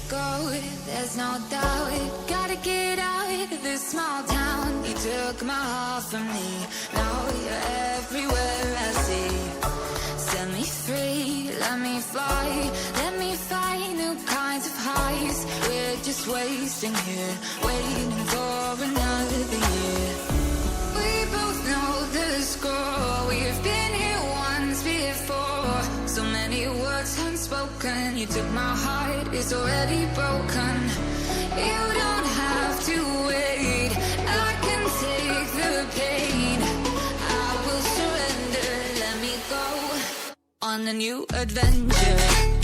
go, there's no doubt. Gotta get out of this small town. You took my heart from me, now you're everywhere I see. Set me free, let me fly, let me find new kinds of highs. We're just wasting here, waiting for another year. We both know the score, we've been here once before. So many words unspoken, you took my heart, it's already broken. You don't have to wait, I can take the pain. I will surrender, let me go on a new adventure.